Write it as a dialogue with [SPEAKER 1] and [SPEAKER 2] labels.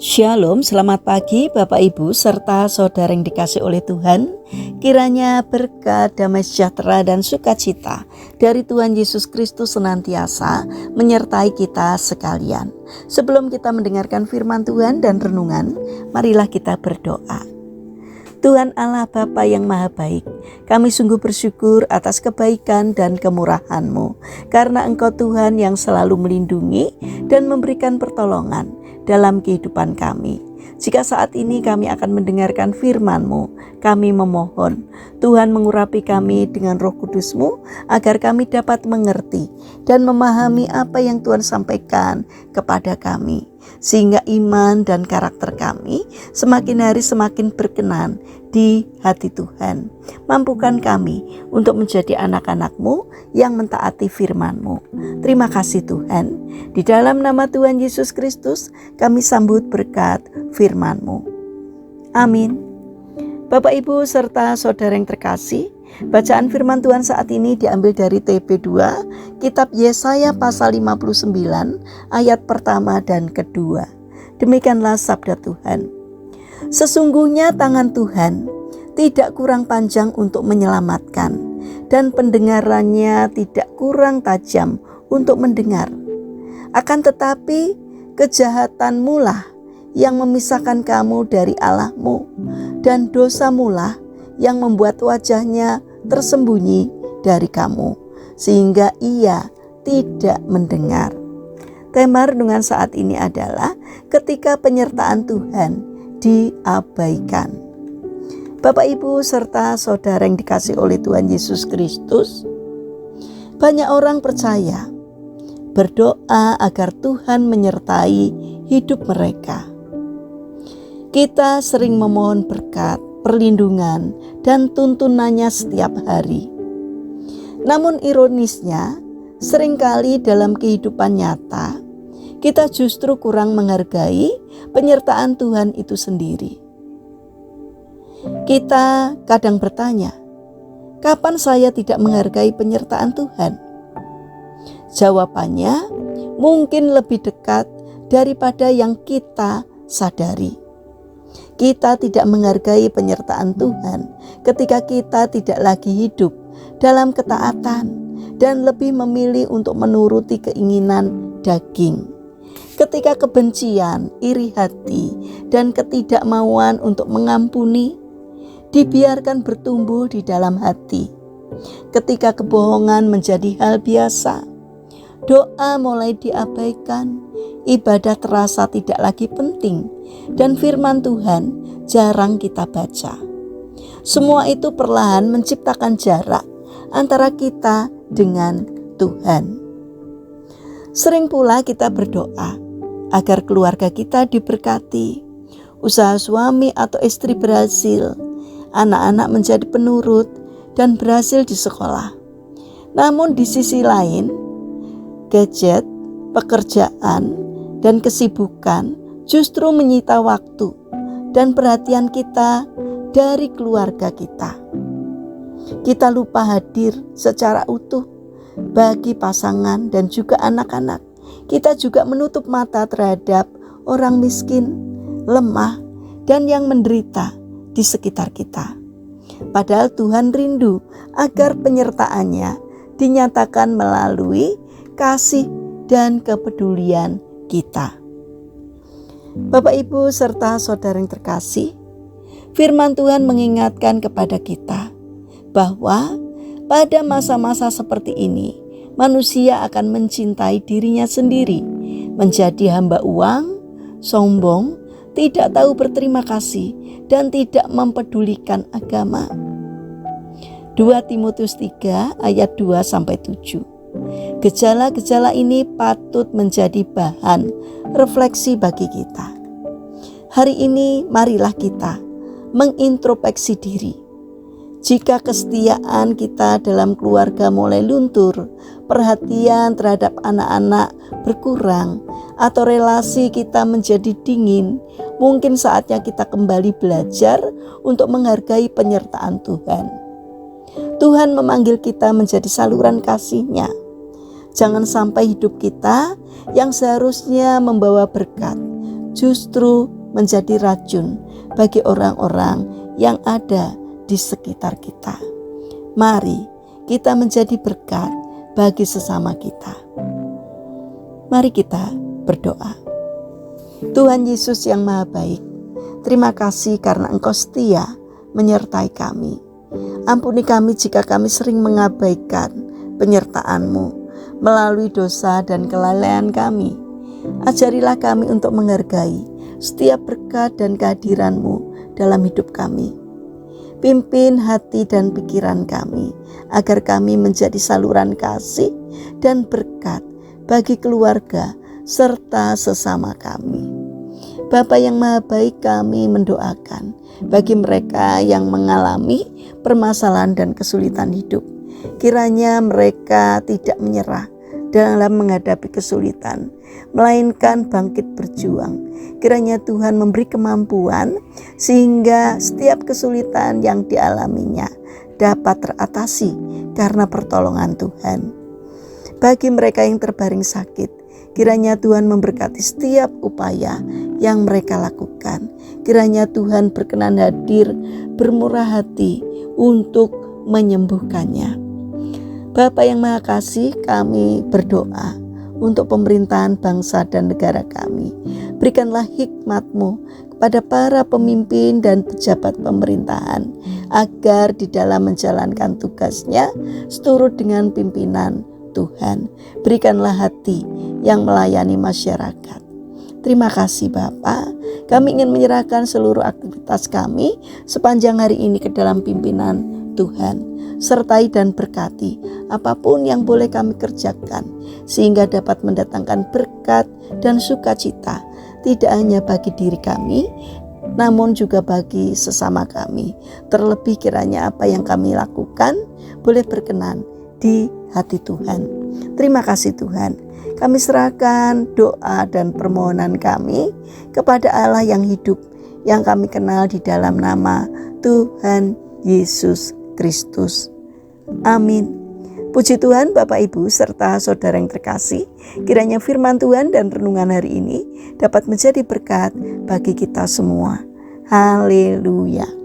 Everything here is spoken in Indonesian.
[SPEAKER 1] Shalom, selamat pagi Bapak Ibu serta saudara yang dikasih oleh Tuhan. Kiranya berkat, damai sejahtera dan sukacita dari Tuhan Yesus Kristus senantiasa menyertai kita sekalian. Sebelum kita mendengarkan firman Tuhan dan renungan, marilah kita berdoa. Tuhan Allah Bapa yang Maha Baik, kami sungguh bersyukur atas kebaikan dan kemurahan-Mu, karena Engkau Tuhan yang selalu melindungi dan memberikan pertolongan dalam kehidupan kami. Jika saat ini kami akan mendengarkan firman-Mu, kami memohon Tuhan mengurapi kami dengan Roh Kudus-Mu agar kami dapat mengerti dan memahami apa yang Tuhan sampaikan kepada kami, sehingga iman dan karakter kami semakin hari semakin berkenan di hati Tuhan. Mampukan kami untuk menjadi anak-anak-Mu yang mentaati firman-Mu. Terima kasih Tuhan. Di dalam nama Tuhan Yesus Kristus kami sambut berkat firman-Mu. Amin. Bapak Ibu serta saudara yang terkasih, bacaan firman Tuhan saat ini diambil dari TP2, kitab Yesaya pasal 59 ayat pertama dan kedua. Demikianlah sabda Tuhan. Sesungguhnya tangan Tuhan tidak kurang panjang untuk menyelamatkan, dan pendengarannya tidak kurang tajam untuk mendengar. Akan tetapi kejahatanmu lah yang memisahkan kamu dari Allah-Mu, dan dosamu lah yang membuat wajahnya tersembunyi dari kamu, sehingga ia tidak mendengar. Tema renungan saat ini adalah ketika penyertaan Tuhan diabaikan. Bapak Ibu serta saudara yang dikasih oleh Tuhan Yesus Kristus, banyak orang percaya berdoa agar Tuhan menyertai hidup mereka. Kita sering memohon berkat, perlindungan, dan tuntunannya setiap hari. Namun ironisnya, seringkali dalam kehidupan nyata, kita justru kurang menghargai penyertaan Tuhan itu sendiri. Kita kadang bertanya, kapan saya tidak menghargai penyertaan Tuhan? Jawabannya mungkin lebih dekat daripada yang kita sadari. Kita tidak menghargai penyertaan Tuhan ketika kita tidak lagi hidup dalam ketaatan dan lebih memilih untuk menuruti keinginan daging. Ketika kebencian, iri hati, dan ketidakmauan untuk mengampuni dibiarkan bertumbuh di dalam hati. Ketika kebohongan menjadi hal biasa, doa mulai diabaikan, ibadah terasa tidak lagi penting, dan firman Tuhan jarang kita baca. Semua itu perlahan menciptakan jarak antara kita dengan Tuhan. Sering pula kita berdoa agar keluarga kita diberkati, usaha suami atau istri berhasil, anak-anak menjadi penurut dan berhasil di sekolah. Namun di sisi lain, gadget, pekerjaan, dan kesibukan justru menyita waktu dan perhatian kita dari keluarga kita. Kita lupa hadir secara utuh bagi pasangan dan juga anak-anak. Kita juga menutup mata terhadap orang miskin, lemah, dan yang menderita di sekitar kita. Padahal Tuhan rindu agar penyertaannya dinyatakan melalui kasih dan kepedulian kita. Bapak Ibu serta saudara yang terkasih, firman Tuhan mengingatkan kepada kita bahwa pada masa-masa seperti ini manusia akan mencintai dirinya sendiri, menjadi hamba uang, sombong, tidak tahu berterima kasih, dan tidak mempedulikan agama. 2 Timotius 3 ayat 2-7. Gejala-gejala ini patut menjadi bahan refleksi bagi kita. Hari ini marilah kita mengintrospeksi diri. Jika kesetiaan kita dalam keluarga mulai luntur, perhatian terhadap anak-anak berkurang, atau relasi kita menjadi dingin, mungkin saatnya kita kembali belajar untuk menghargai penyertaan Tuhan. Tuhan memanggil kita menjadi saluran kasih-Nya. Jangan sampai hidup kita yang seharusnya membawa berkat justru menjadi racun bagi orang-orang yang ada di sekitar kita. Mari kita menjadi berkat bagi sesama kita. Mari kita berdoa. Tuhan Yesus yang Maha Baik, terima kasih karena Engkau setia menyertai kami. Ampuni kami jika kami sering mengabaikan penyertaan-Mu melalui dosa dan kelalaian kami. Ajarilah kami untuk menghargai setiap berkat dan kehadiran-Mu dalam hidup kami. Pimpin hati dan pikiran kami agar kami menjadi saluran kasih dan berkat bagi keluarga serta sesama kami. Bapa yang Maha Baik, kami mendoakan bagi mereka yang mengalami permasalahan dan kesulitan hidup. Kiranya mereka tidak menyerah dalam menghadapi kesulitan, melainkan bangkit berjuang. Kiranya Tuhan memberi kemampuan sehingga setiap kesulitan yang dialaminya dapat teratasi karena pertolongan Tuhan. Bagi mereka yang terbaring sakit, kiranya Tuhan memberkati setiap upaya yang mereka lakukan. Kiranya Tuhan berkenan hadir, bermurah hati untuk menyembuhkannya. Bapa yang Maha Kasih, kami berdoa untuk pemerintahan bangsa dan negara kami. Berikanlah hikmat-Mu kepada para pemimpin dan pejabat pemerintahan, agar di dalam menjalankan tugasnya seturut dengan pimpinan Tuhan. Berikanlah hati yang melayani masyarakat. Terima kasih Bapa. Kami ingin menyerahkan seluruh aktivitas kami sepanjang hari ini ke dalam pimpinan Tuhan. Sertai dan berkati apapun yang boleh kami kerjakan, sehingga dapat mendatangkan berkat dan sukacita, tidak hanya bagi diri kami, namun juga bagi sesama kami. Terlebih kiranya apa yang kami lakukan boleh berkenan di hati Tuhan. Terima kasih Tuhan. Kami serahkan doa dan permohonan kami kepada Allah yang hidup, yang kami kenal di dalam nama Tuhan Yesus Kristus. Amin. Puji Tuhan Bapak Ibu serta saudara yang terkasih, kiranya firman Tuhan dan renungan hari ini dapat menjadi berkat bagi kita semua. Haleluya.